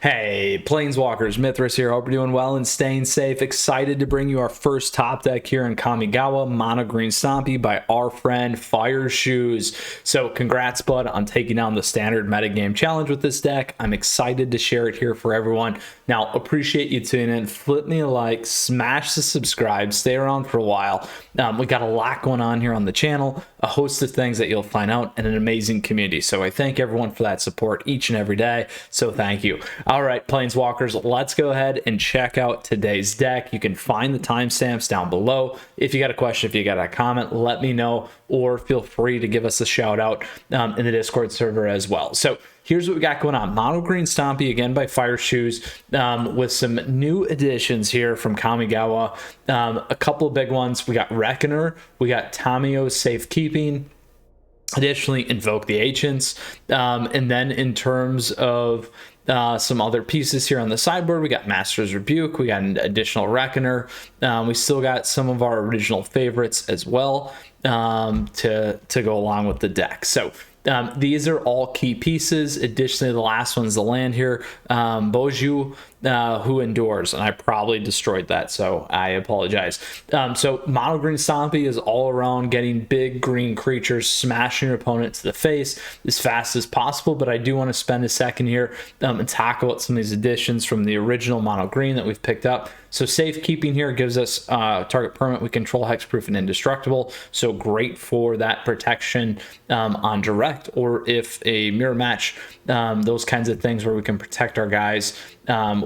Hey, Planeswalkers, Mythras here. Hope you're doing well and staying safe. Excited to bring you our first top deck here in Kamigawa, Mono Green Stompy by our friend Fire Shoes. So congrats, bud, on taking down the standard metagame challenge with this deck. I'm excited to share it here for everyone. Now, appreciate you tuning in. Flip me a like, smash the subscribe, stay around for a while. We got a lot going on here on the channel, a host of things that you'll find out, and an amazing community. So I thank everyone for that support each and every day. So thank you. All right, Planeswalkers, let's go ahead and check out today's deck. You can find the timestamps down below. If you got a question, if you got a comment, let me know, or feel free to give us a shout out in the Discord server as well. So here's what we got going on. Mono Green Stompy, again by Fire Shoes, with some new additions here from Kamigawa. A couple of big ones. We got Reckoner, we got Tamio's Safekeeping, additionally Invoke the Ancients, and then in terms of some other pieces here on the sideboard, we got Master's Rebuke, we got an additional Reckoner, we still got some of our original favorites as well to go along with the deck. So these are all key pieces. Additionally, the last one's the land here, Boju, who endures, and I probably destroyed that, so I apologize. So Mono Green Stompy is all around getting big green creatures, smashing your opponent to the face as fast as possible, but I do want to spend a second here and talk about some of these additions from the original Mono Green that we've picked up. So Safekeeping here gives us target permanent we control hexproof and indestructible, so great for that protection on direct, or if a mirror match, those kinds of things where we can protect our guys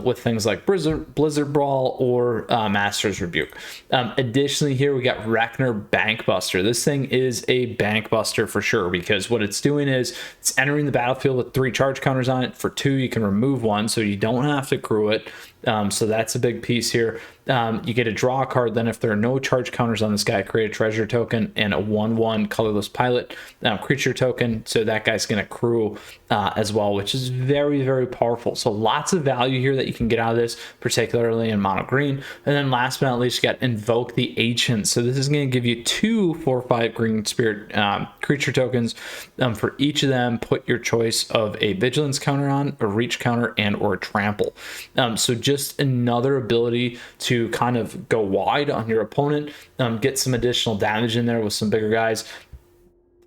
with things like Blizzard Brawl or Master's Rebuke. Additionally, here we got Reckoner Bankbuster. This thing is a bankbuster for sure, because what it's doing is it's entering the battlefield with 3 charge counters on it. For 2, you can remove 1, so you don't have to crew it. So that's a big piece here. You get to draw a card. Then if there are no charge counters on this guy, create a treasure token and a 1/1 colorless pilot creature token. So that guy's going to crew as well, which is very, very powerful. So lots of value here that you can get out of this, particularly in Mono Green. And then last but not least, you got Invoke the Ancients. So this is going to give you 2 4/5 green spirit creature tokens. For each of them, put your choice of a vigilance counter on, a reach counter, and or a trample. So just another ability to kind of go wide on your opponent, get some additional damage in there with some bigger guys,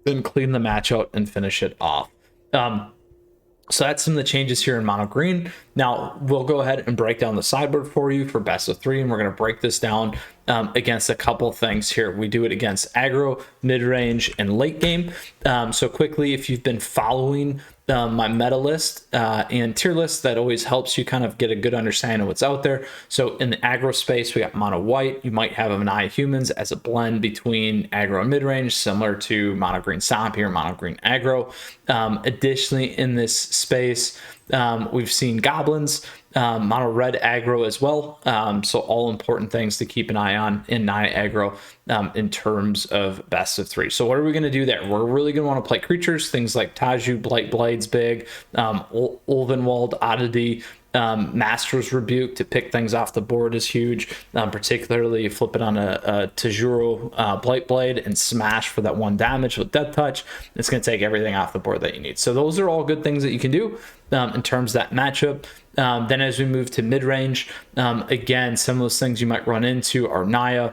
then clean the match out and finish it off. So that's some of the changes here in Mono Green. Now we'll go ahead and break down the sideboard for you for best of 3, and we're going to break this down against a couple of things here. We do it against aggro, mid-range, and late game. So quickly, if you've been following my meta list and tier list, that always helps you kind of get a good understanding of what's out there. So in the aggro space, we got mono white. You might have an Eye of Humans as a blend between aggro and mid-range, similar to Mono Green Stompy or Mono Green Aggro. Additionally, in this space, we've seen goblins, mono red aggro as well. So all important things to keep an eye on in Naya aggro in terms of best of 3. So what are we going to do there? We're really going to want to play creatures, things like Taju, Blight Blade's big, Ulvenwald, Oddity, Master's Rebuke to pick things off the board is huge. Particularly flip it on a Tajuro Blight Blade and smash for that 1 damage with Death Touch. It's going to take everything off the board that you need. So those are all good things that you can do in terms of that matchup. Then as we move to mid-range, again, some of those things you might run into are Naya,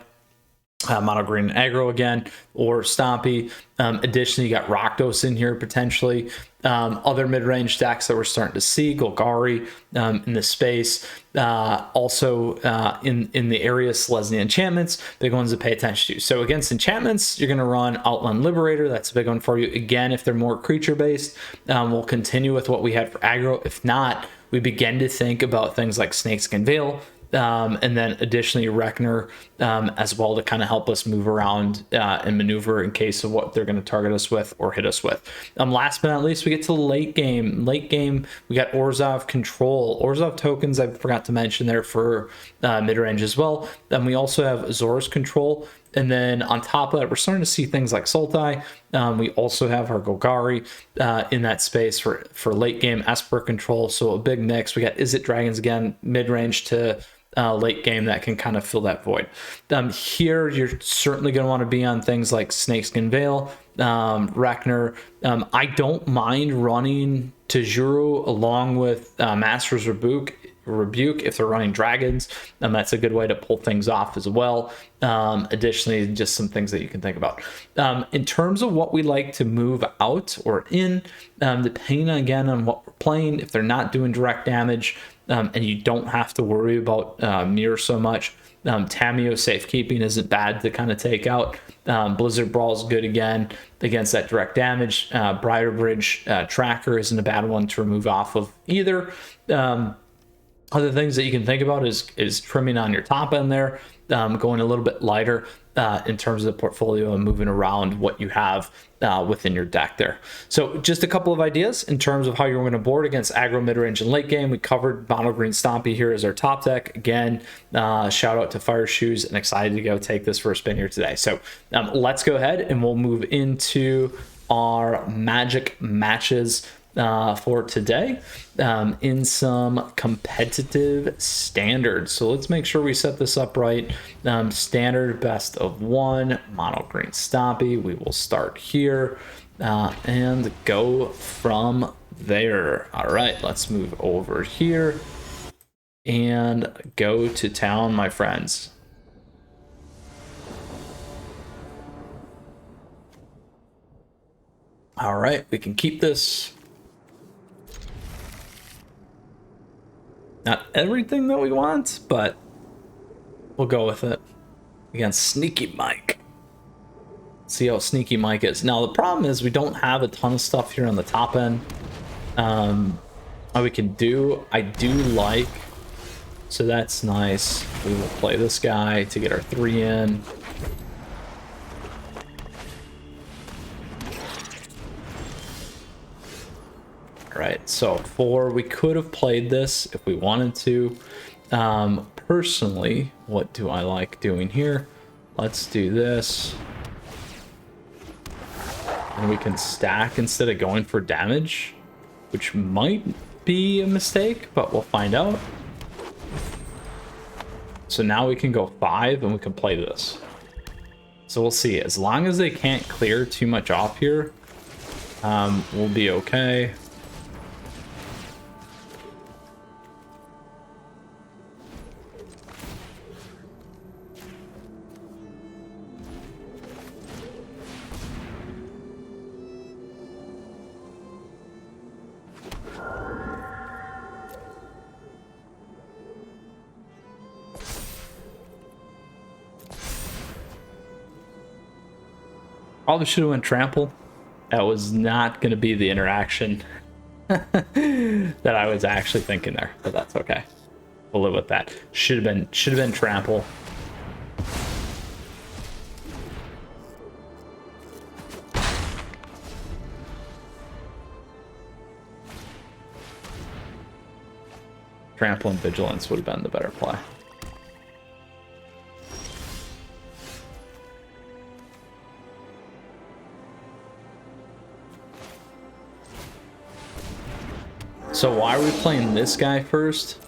Mono Green Aggro again, or Stompy. Additionally, you got Rakdos in here potentially. Other mid-range decks that we're starting to see, Golgari in the space. Also in the area, Selesnya enchantments, big ones to pay attention to. So against enchantments, you're going to run Outland Liberator. That's a big one for you. Again, if they're more creature-based, we'll continue with what we had for aggro. If not, we begin to think about things like Snakeskin Veil, and then additionally Reckoner as well to kind of help us move around and maneuver in case of what they're going to target us with or hit us with. Last but not least, we get to the late game. Late game, we got Orzhov Control. Orzhov tokens, I forgot to mention there for mid-range as well. Then we also have Azor's Control. And then on top of that, we're starting to see things like Sultai. We also have our Golgari in that space for late game Esper Control. So a big mix. We got Izzet Dragons again, mid-range to late game that can kind of fill that void. Here, you're certainly going to want to be on things like Snakeskin Veil, Reckoner. I don't mind running Tajuru along with Master's Rebuke if they're running dragons. That's a good way to pull things off as well. Additionally, just some things that you can think about. In terms of what we like to move out or in, depending again on what we're playing, if they're not doing direct damage and you don't have to worry about mirror so much, Tamiyo Safekeeping isn't bad to kind of take out. Blizzard Brawl is good again against that direct damage. Briar Bridge Tracker isn't a bad one to remove off of either. Other things that you can think about is trimming on your top end there, going a little bit lighter in terms of the portfolio and moving around what you have within your deck there. So just a couple of ideas in terms of how you're going to board against aggro, mid-range, and late game. We covered Mono Green Stompy here as our top deck. Again, shout out to Fire Shoes and excited to go take this for a spin here today. So let's go ahead and we'll move into our Magic matches for today in some competitive standards. So let's make sure we set this up right. Standard best of one, Mono Green Stompy. We will start here and go from there. All right, let's move over here and go to town, my friends. All right, we can keep this. Not everything that we want, but we'll go with it against Sneaky Mike. See how Sneaky Mike is. Now, the problem is we don't have a ton of stuff here on the top end. We can do, I do like, so that's nice. We will play this guy to get our 3 in. All right, so 4, we could have played this if we wanted to. Personally, what do I like doing here? Let's do this. And we can stack instead of going for damage, which might be a mistake, but we'll find out. So now we can go 5 and we can play this. So we'll see. As long as they can't clear too much off here, we'll be okay. Probably should have went trample. That was not going to be the interaction that I was actually thinking there, but that's okay. We'll live with that. Should have been trample. Trample and vigilance would have been the better play. So why are we playing this guy first?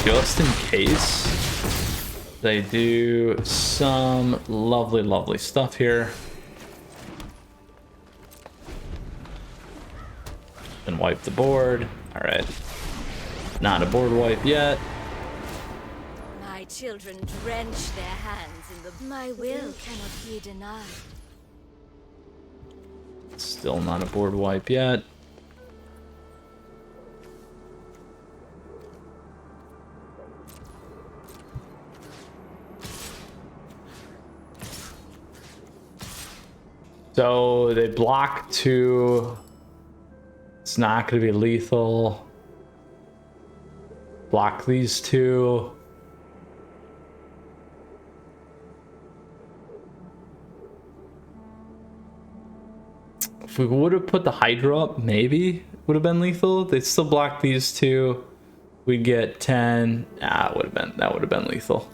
Just in case they do some lovely, lovely stuff here. And wipe the board. All right. Not a board wipe yet. My children drench their hands in the... My will cannot be denied. Still not a board wipe yet. So they block 2. It's not going to be lethal. Block these 2. If we would have put the Hydra up, maybe it would have been lethal. They still block these 2. We'd get 10. Ah, that would have been lethal.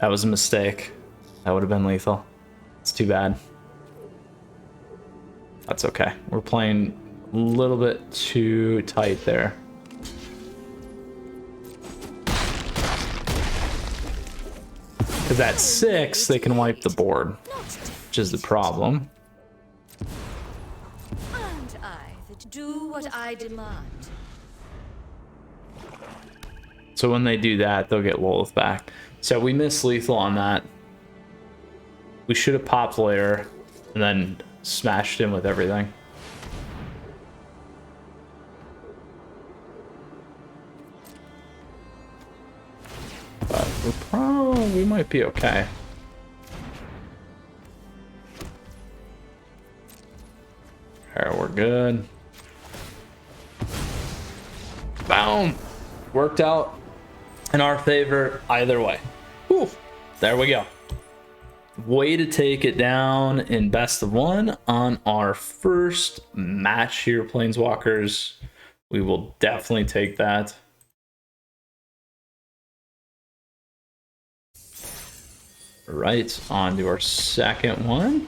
That was a mistake. That would have been lethal. It's too bad. That's okay. We're playing a little bit too tight there. Because at 6, they can wipe the board. which is the problem. And I that do what I demand. So when they do that, they'll get Lilith back. So we missed lethal on that. We should have popped layer and then smashed him with everything. But we might be okay. Alright, we're good. Boom! Worked out in our favor either way. Whew. There we go. Way to take it down in best of one on our first match here, Planeswalkers. We will definitely take that. Right, on to our second one.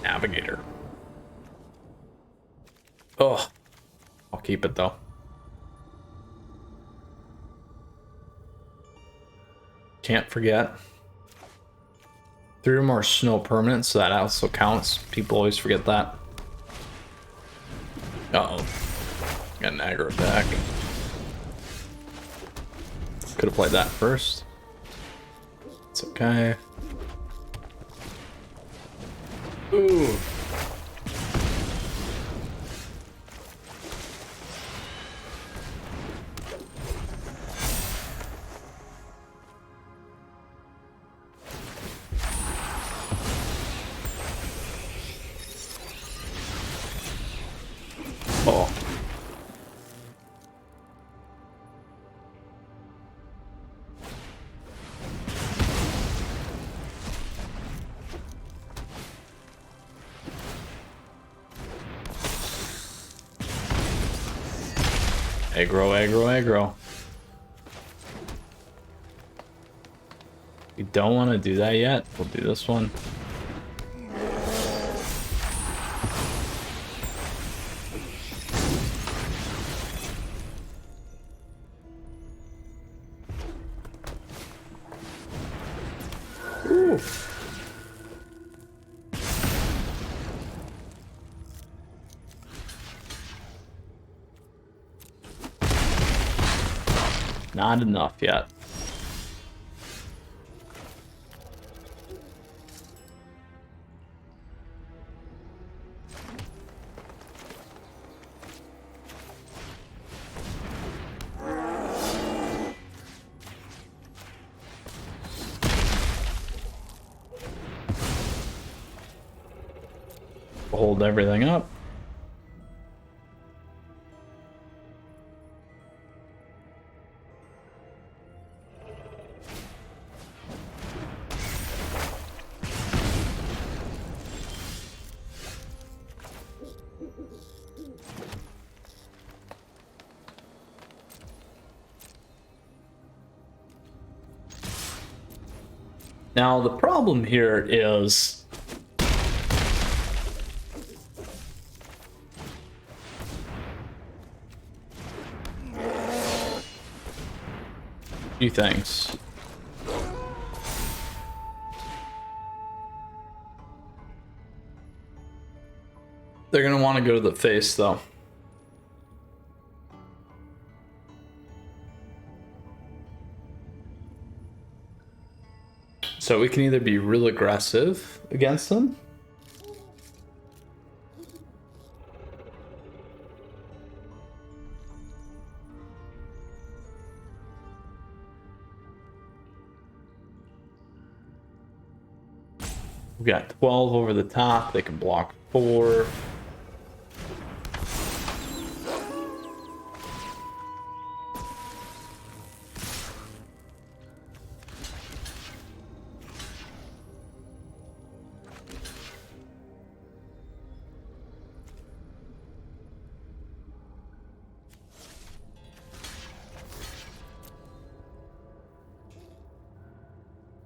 Navigator. Oh, I'll keep it though. Can't forget. 3 more snow permanents, so that also counts. People always forget that. Uh-oh. Got an aggro attack. Could have played that first. It's okay. Ooh. Oh. Aggro, aggro, aggro. We don't want to do that yet. We'll do this one. Ooh. Not enough yet. Hold everything up. Now the problem here is few things. They're gonna want to go to the face though. So we can either be real aggressive against them, we got 12 over the top, they can block 4.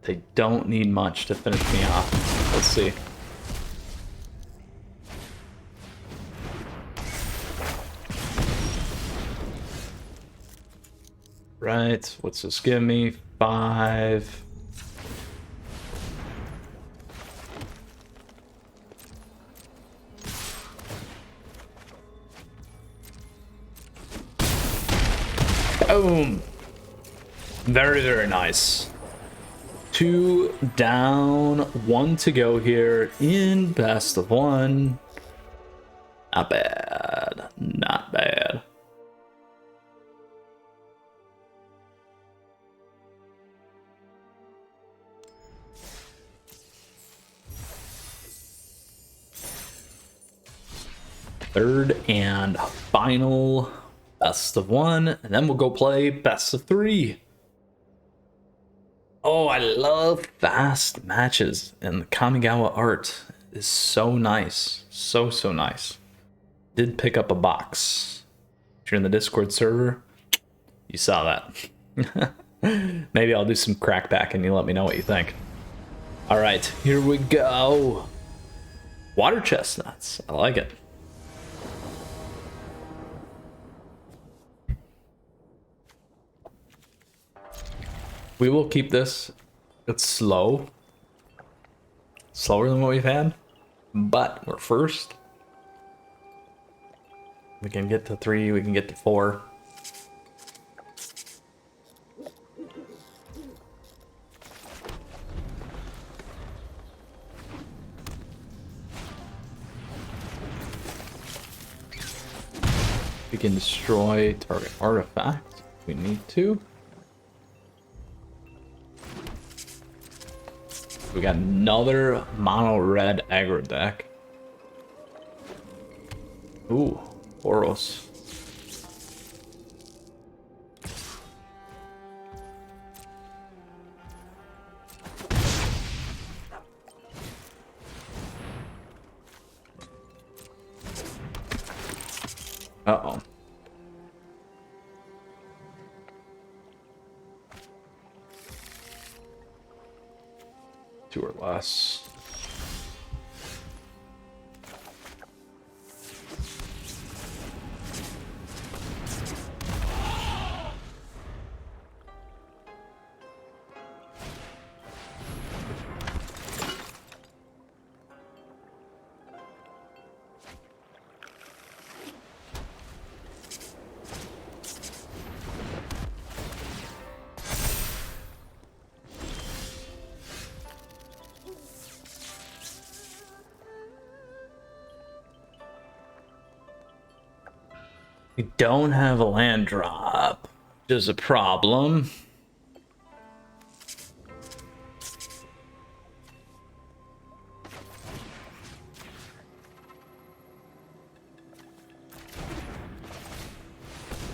They don't need much to finish me off. Let's see. Right, what's this give me? 5. Boom! Very, very nice. 2 down, 1 to go here in best of 1. Not bad. Not bad. Third and final best of 1, and then we'll go play best of 3. Oh, I love fast matches, and the Kamigawa art is so nice. So nice. Did pick up a box. If you're in the Discord server, you saw that. Maybe I'll do some crackback and you let me know what you think. All right, here we go. Water chestnuts. I like it. We will keep this. It's slow. Slower than what we've had. But we're first. We can get to 3. We can get to 4. We can destroy target artifact if we need to. We got another mono red aggro deck. Ooh, Boros. Uh-oh. 2 or less. We don't have a land drop, which is a problem.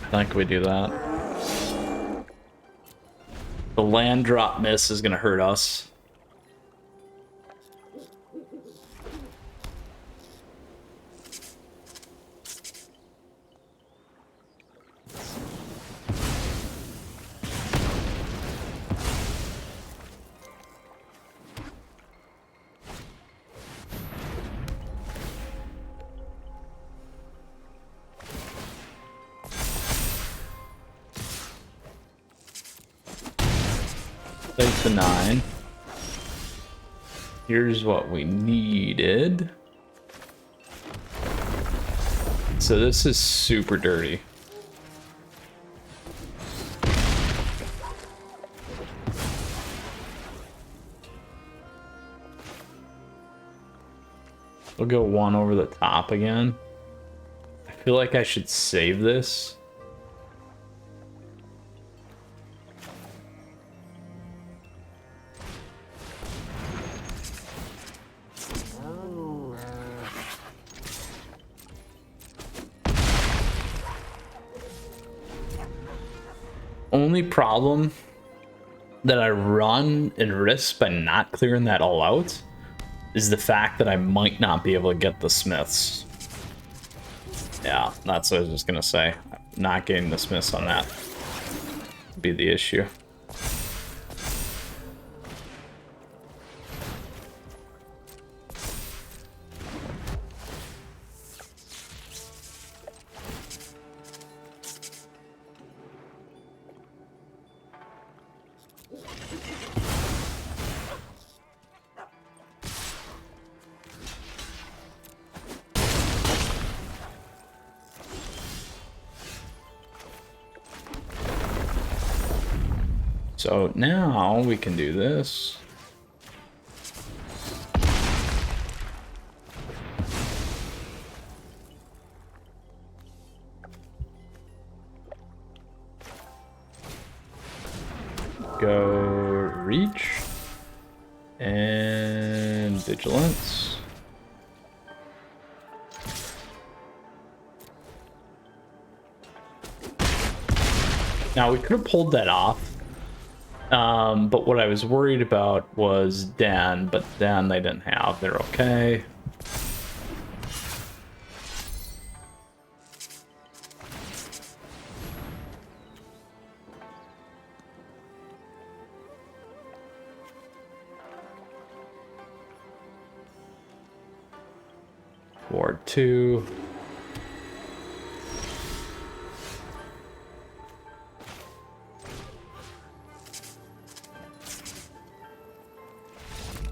I think we do that. The land drop miss is going to hurt us. To 9. Here's what we needed. So this is super dirty. We'll go 1 over the top again. I feel like I should save this. Only problem that I run and risk by not clearing that all out is the fact that I might not be able to get the smiths. Yeah, that's what I was just gonna say. Not getting the smiths on that would be the issue. So now we can do this. Go reach and vigilance. Now we could have pulled that off. But what I was worried about was Dan, but Dan they didn't have. They're okay. Ward 2.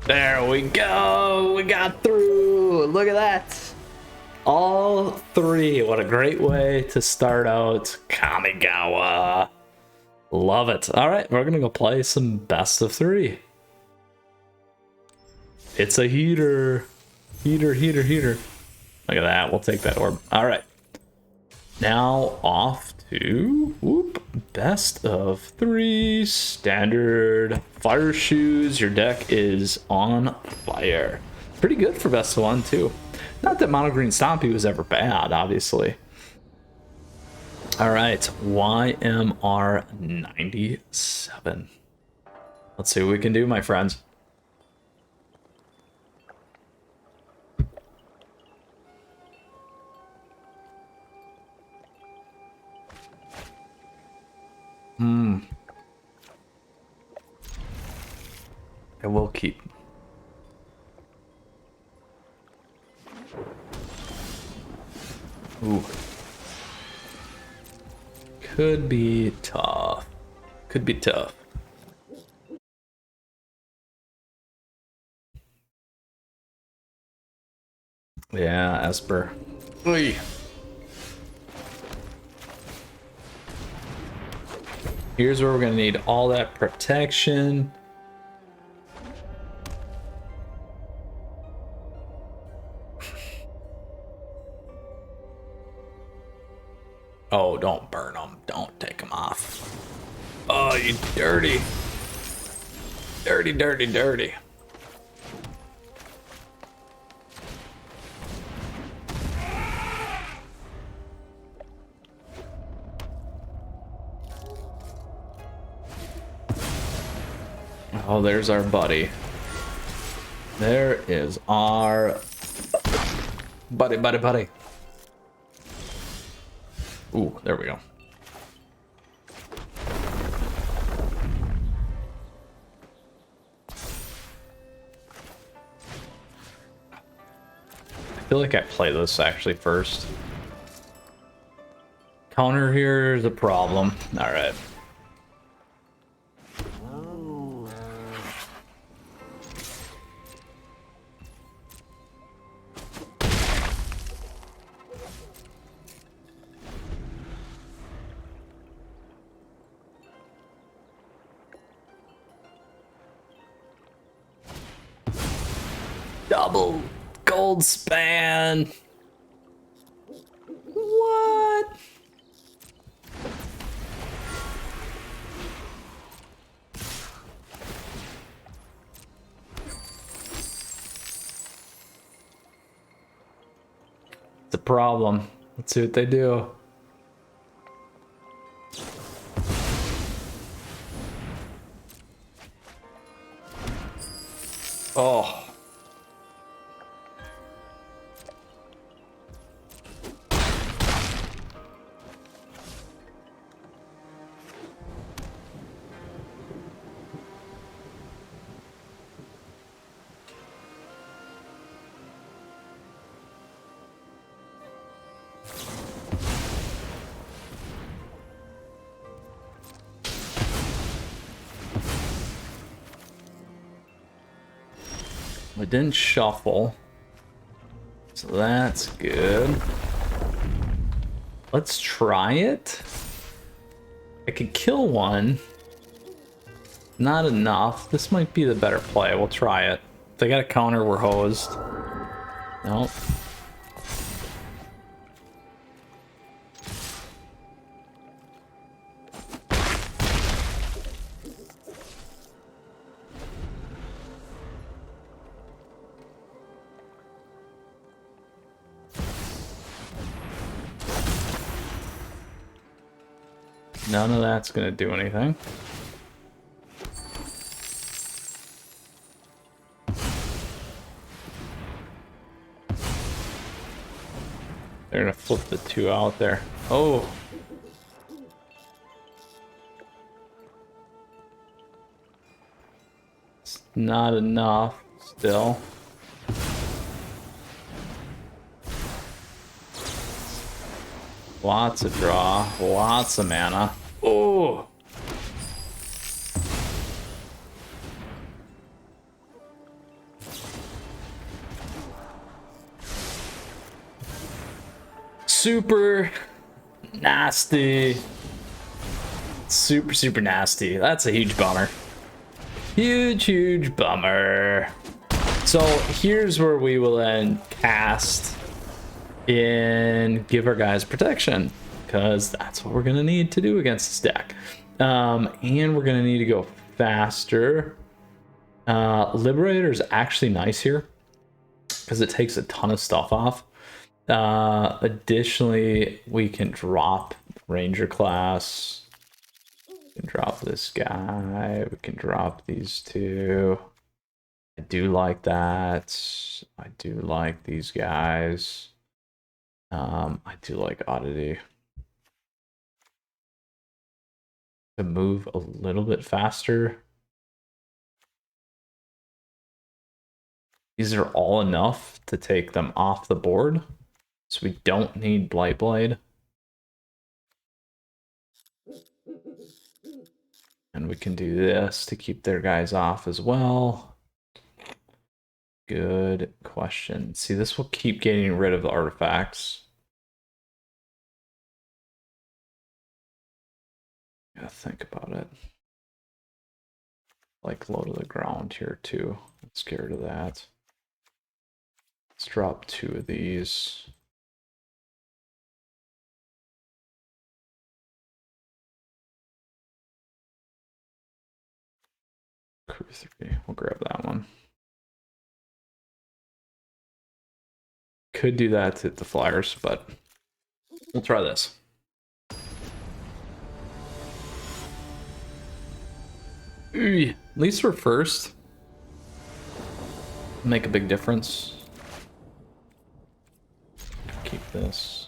There we go. We got through. Look at that. All three. What a great way to start out Kamigawa. Love it. All right, we're going to go play some best of 3. It's a heater. Heater, heater, heater. Look at that. We'll take that orb. All right. Now off to best of 3 standard fire shoes. Your deck is on fire. Pretty good for best of 1 too. Not that Mono Green Stompy was ever bad, obviously. All right, YMR 97. Let's see what we can do, my friends. I will keep. Ooh. Could be tough. Could be tough. Yeah, Esper. Oy. Here's where we're gonna need all that protection. Oh, don't burn them. Don't take them off. Oh, you dirty. Dirty, dirty, dirty. Oh, there's our buddy. There is our buddy. Ooh, there we go. I feel like I play this actually first. Counter here is a problem. All right. Double gold span. What? It's a problem. Let's see what they do. Oh. We didn't shuffle, so that's good. Let's try it. I could kill one. Not enough. This might be the better play. We'll try it. If they got a counter, we're hosed. Nope. None of that's gonna do anything. They're gonna flip the 2 out there. Oh! It's not enough still. Lots of draw, lots of mana. Oh! Super nasty. Super nasty. That's a huge bummer. Huge bummer. So here's where we will then cast and give our guys protection, because that's what we're gonna need to do against this deck. And we're gonna need to go faster. Liberator is actually nice here because it takes a ton of stuff off. Additionally, we can drop Ranger class. We can drop this guy. We can drop these 2. I do like that. I do like these guys. I do like Oddity. To move a little bit faster. These are all enough to take them off the board. So we don't need Blightblade. And we can do this to keep their guys off as well. Good question. See, this will keep getting rid of the artifacts. Gotta think about it. Like low to the ground here too. I'm scared of that. Let's drop 2 of these. Crew 3. We'll grab that one. Could do that to hit the flyers, but we'll try this. At least we're first. Make a big difference. Keep this.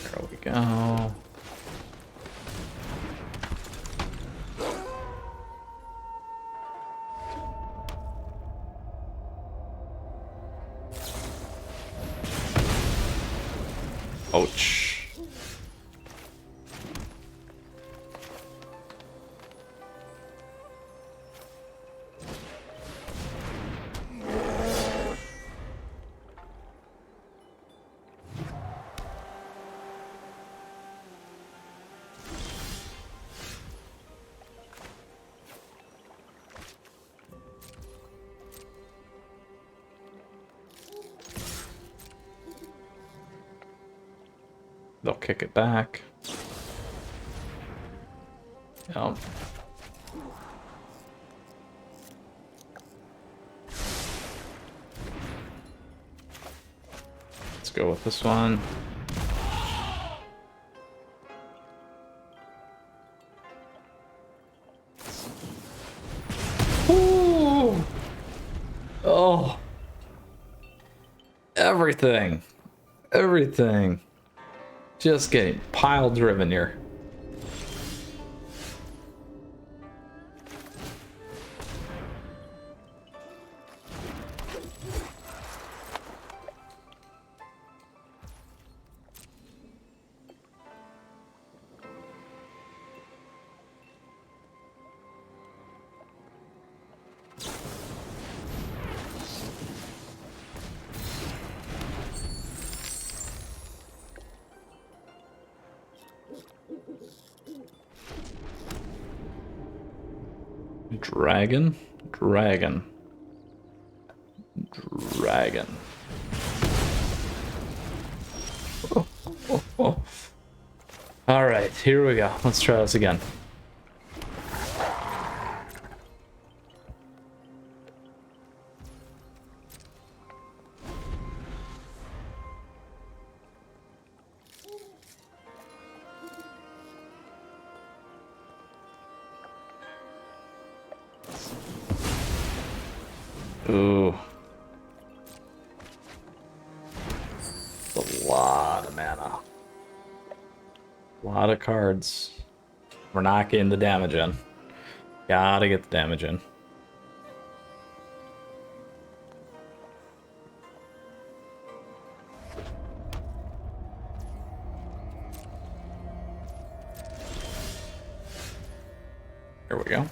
There we go. Ouch. They'll kick it back. Yep. Let's go with this one. Ooh. Oh. Everything. Everything. Just getting pile driven here. Dragon. Dragon. Dragon. Oh, oh, oh. All right, here we go. Let's try this again. Ooh. That's a lot of mana. A lot of cards. We're not getting the damage in. Gotta get the damage in. Here we go.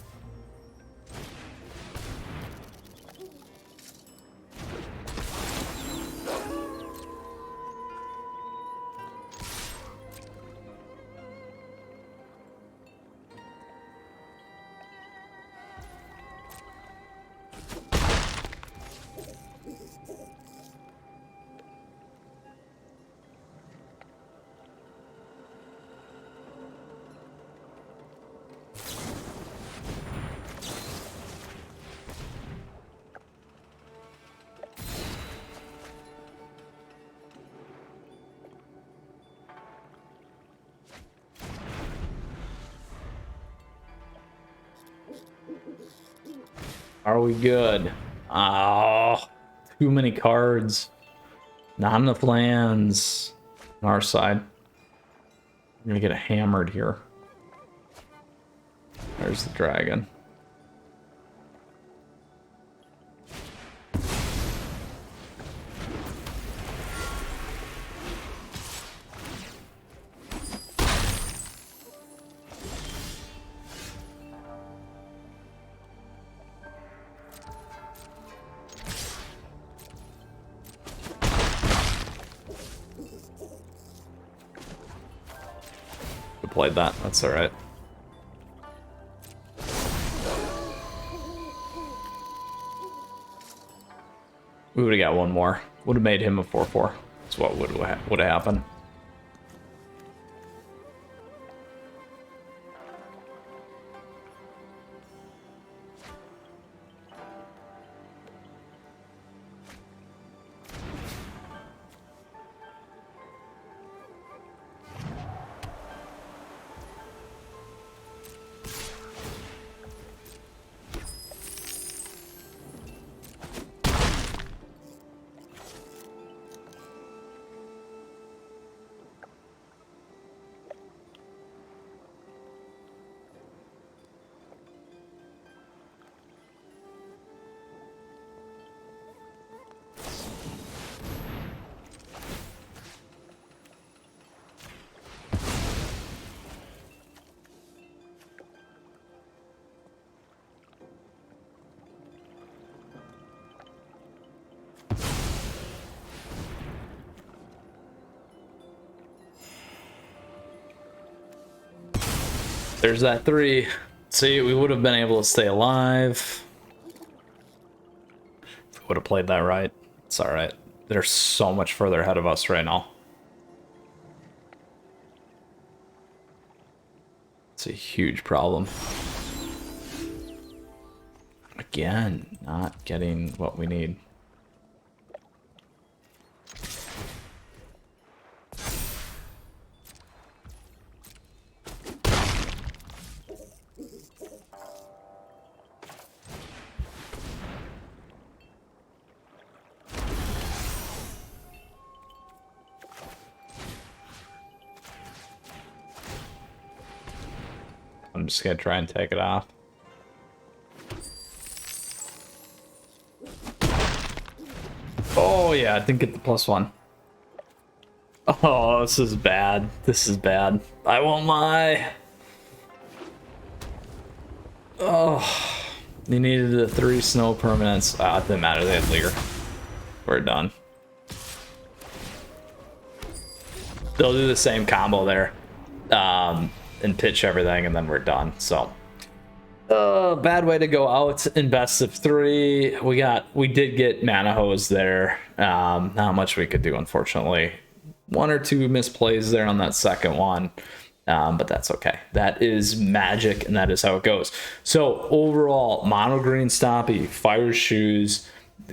Are we good? Oh, too many cards. Not enough lands on our side. I'm gonna get hammered here. There's the dragon. Played that. That's all right. We would have got one more. Would have made him a 4/4. That's what would have happened. There's that 3. See, we would have been able to stay alive. If we would have played that right. It's alright. They're so much further ahead of us right now. It's a huge problem. Again, not getting what we need. I'm just gonna try and take it off. Oh yeah, I didn't get the +1. Oh, this is bad. This is bad. I won't lie. Oh, you needed the 3 snow permanents. Ah, it didn't matter. They had Leer. We're done. They'll do the same combo there. And pitch everything, and then we're done. So Bad way to go out in best of three. We did get mana hose there. Not much we could do, unfortunately. One or two misplays there on that second one. But that's okay. That is magic, and that is how it goes. So overall, Mono Green Stompy, Fire Shoes,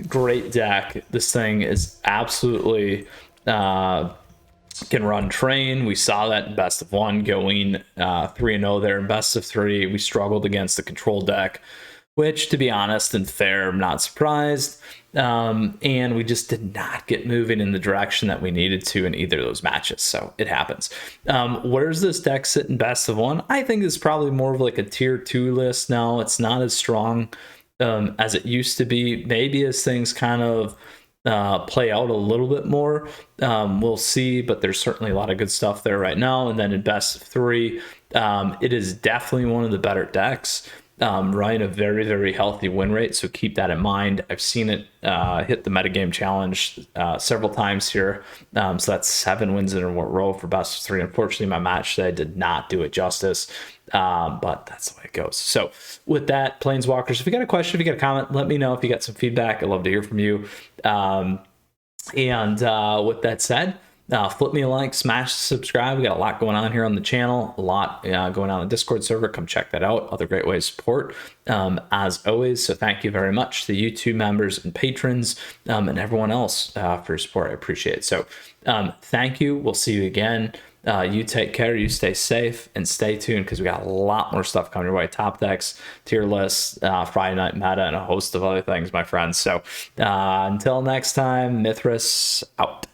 great deck. This thing is absolutely can run train. We saw that in best of one, going 3-0 there in best of three. We struggled against the control deck, which, to be honest and fair, I'm not surprised. And we just did not get moving in the direction that we needed to in either of those matches. So it happens. Where's this deck sit in best of one? I think it's probably more of like a tier 2 list now. It's not as strong as it used to be. Maybe as things kind of play out a little bit more, we'll see, but there's certainly a lot of good stuff there right now. And then in best of three, it is definitely one of the better decks. Running a very, very healthy win rate, so keep that in mind. I've seen it hit the metagame challenge several times here, so that's 7 wins in a row for best of three. Unfortunately, my match today did not do it justice, but that's the way it goes. So with that, Planeswalkers, if you got a question, if you got a comment, let me know. If you got some feedback, I'd love to hear from you. With that said, flip me a like, smash subscribe. We got a lot going on here on the channel, a lot going on the Discord server. Come check that out. Other great ways to support, as always. So thank you very much to the YouTube members and patrons, and everyone else for your support. I appreciate it. So thank you. We'll see you again. You take care, you stay safe, and stay tuned, because we got a lot more stuff coming your way. Top decks, tier lists, Friday night meta, and a host of other things, my friends. So until next time, Mythras out.